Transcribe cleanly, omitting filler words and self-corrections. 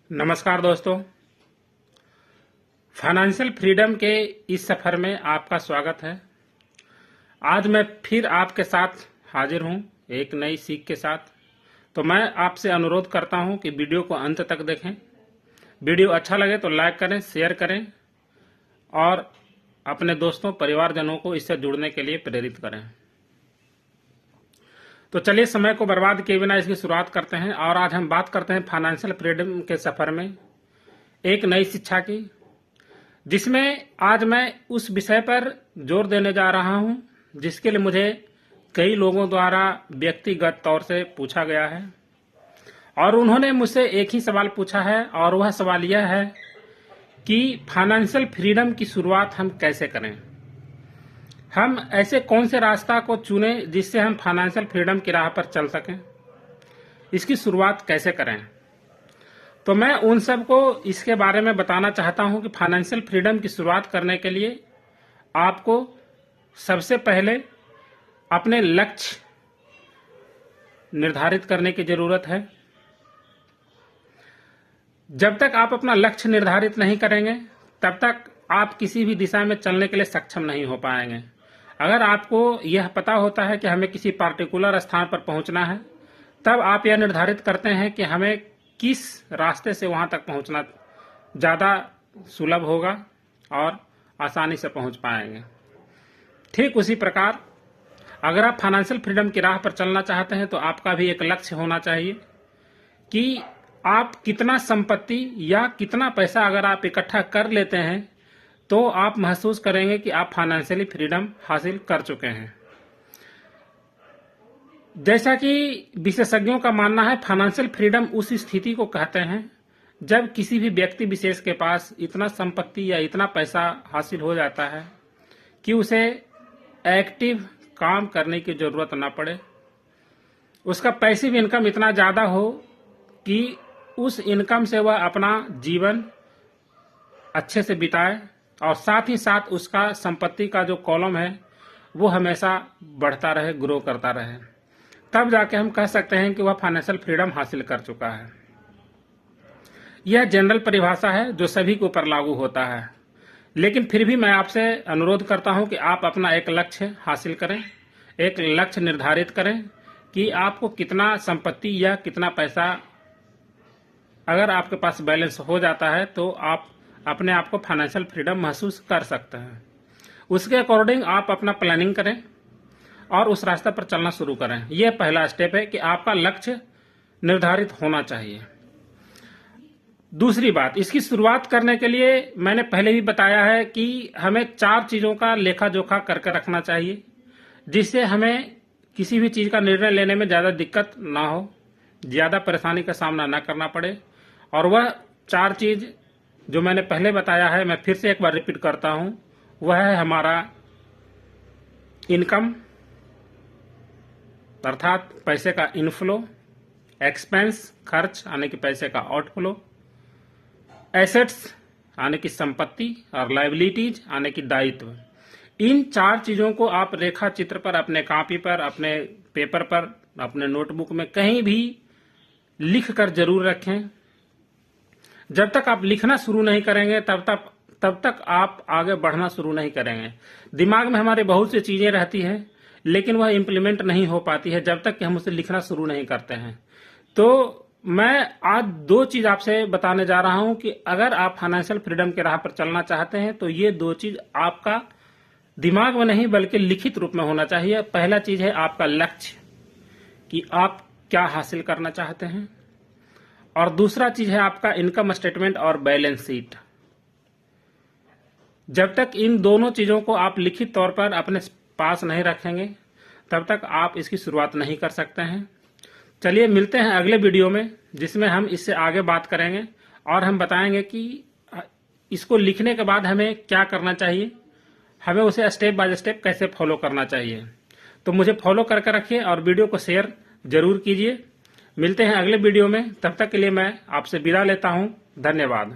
नमस्कार दोस्तों, financial freedom के इस सफ़र में आपका स्वागत है। आज मैं फिर आपके साथ हाजिर हूं एक नई सीख के साथ। तो मैं आपसे अनुरोध करता हूं कि वीडियो को अंत तक देखें। वीडियो अच्छा लगे तो लाइक करें, शेयर करें और अपने दोस्तों परिवारजनों को इससे जुड़ने के लिए प्रेरित करें। तो चलिए समय को बर्बाद किए बिना इसकी शुरुआत करते हैं और आज हम बात करते हैं फाइनेंशियल फ्रीडम के सफ़र में एक नई शिक्षा की, जिसमें आज मैं उस विषय पर जोर देने जा रहा हूं जिसके लिए मुझे कई लोगों द्वारा व्यक्तिगत तौर से पूछा गया है और उन्होंने मुझसे एक ही सवाल पूछा है और वह सवाल यह है कि फाइनेंशियल फ्रीडम की शुरुआत हम कैसे करें। हम ऐसे कौन से रास्ता को चुने जिससे हम फाइनेंशियल फ्रीडम की राह पर चल सकें, इसकी शुरुआत कैसे करें। तो मैं उन सब को इसके बारे में बताना चाहता हूं कि फाइनेंशियल फ्रीडम की शुरुआत करने के लिए आपको सबसे पहले अपने लक्ष्य निर्धारित करने की जरूरत है। जब तक आप अपना लक्ष्य निर्धारित नहीं करेंगे तब तक आप किसी भी दिशा में चलने के लिए सक्षम नहीं हो पाएंगे। अगर आपको यह पता होता है कि हमें किसी पार्टिकुलर स्थान पर पहुंचना है, तब आप यह निर्धारित करते हैं कि हमें किस रास्ते से वहां तक पहुंचना ज़्यादा सुलभ होगा और आसानी से पहुंच पाएंगे। ठीक उसी प्रकार अगर आप फाइनेंशियल फ्रीडम की राह पर चलना चाहते हैं तो आपका भी एक लक्ष्य होना चाहिए कि आप कितना संपत्ति या कितना पैसा अगर आप इकट्ठा कर लेते हैं तो आप महसूस करेंगे कि आप फाइनेंशियली फ्रीडम हासिल कर चुके हैं। जैसा कि विशेषज्ञों का मानना है, फाइनेंशियल फ्रीडम उस स्थिति को कहते हैं जब किसी भी व्यक्ति विशेष के पास इतना संपत्ति या इतना पैसा हासिल हो जाता है कि उसे एक्टिव काम करने की जरूरत न पड़े। उसका पैसिव इनकम इतना ज्यादा हो कि उस इनकम से वह अपना जीवन अच्छे से बिताए और साथ ही साथ उसका संपत्ति का जो कॉलम है वो हमेशा बढ़ता रहे, ग्रो करता रहे। तब जाके हम कह सकते हैं कि वह फाइनेंशियल फ्रीडम हासिल कर चुका है। यह जनरल परिभाषा है जो सभी के ऊपर लागू होता है, लेकिन फिर भी मैं आपसे अनुरोध करता हूं कि आप अपना एक लक्ष्य हासिल करें, एक लक्ष्य निर्धारित करें कि आपको कितना संपत्ति या कितना पैसा अगर आपके पास बैलेंस हो जाता है तो आप अपने आप को फाइनेंशियल फ्रीडम महसूस कर सकते हैं। उसके अकॉर्डिंग आप अपना प्लानिंग करें और उस रास्ते पर चलना शुरू करें। यह पहला स्टेप है कि आपका लक्ष्य निर्धारित होना चाहिए। दूसरी बात, इसकी शुरुआत करने के लिए मैंने पहले भी बताया है कि हमें 4 चीजों का लेखा जोखा करके रखना चाहिए जिससे हमें किसी भी चीज का निर्णय लेने में ज्यादा दिक्कत ना हो, ज्यादा परेशानी का सामना ना करना पड़े। और वह 4 चीज जो मैंने पहले बताया है, मैं फिर से एक बार रिपीट करता हूं, वह है हमारा इनकम अर्थात पैसे का इनफ्लो, एक्सपेंस खर्च आने की पैसे का आउटफ्लो, एसेट्स आने की संपत्ति और लायबिलिटीज आने की दायित्व। इन 4 चीजों को आप रेखा चित्र पर, अपने कॉपी पर, अपने पेपर पर, अपने नोटबुक में कहीं भी लिख कर जरूर रखें। जब तक आप लिखना शुरू नहीं करेंगे तब तक आप आगे बढ़ना शुरू नहीं करेंगे। दिमाग में हमारे बहुत सी चीजें रहती हैं लेकिन वह इंप्लीमेंट नहीं हो पाती है जब तक कि हम उसे लिखना शुरू नहीं करते हैं। तो मैं आज 2 चीज आपसे बताने जा रहा हूं कि अगर आप फाइनेंशियल फ्रीडम के राह पर चलना चाहते हैं तो ये 2 चीज आपका दिमाग में नहीं बल्कि लिखित रूप में होना चाहिए। पहला चीज है आपका लक्ष्य कि आप क्या हासिल करना चाहते हैं, और दूसरा चीज है आपका इनकम स्टेटमेंट और बैलेंस शीट। जब तक इन दोनों चीजों को आप लिखित तौर पर अपने पास नहीं रखेंगे तब तक आप इसकी शुरुआत नहीं कर सकते हैं। चलिए मिलते हैं अगले वीडियो में जिसमें हम इससे आगे बात करेंगे और हम बताएंगे कि इसको लिखने के बाद हमें क्या करना चाहिए, हमें उसे स्टेप बाय स्टेप कैसे फॉलो करना चाहिए। तो मुझे फॉलो करके रखिए और वीडियो को शेयर जरूर कीजिए। मिलते हैं अगले वीडियो में, तब तक के लिए मैं आपसे विदा लेता हूं। धन्यवाद।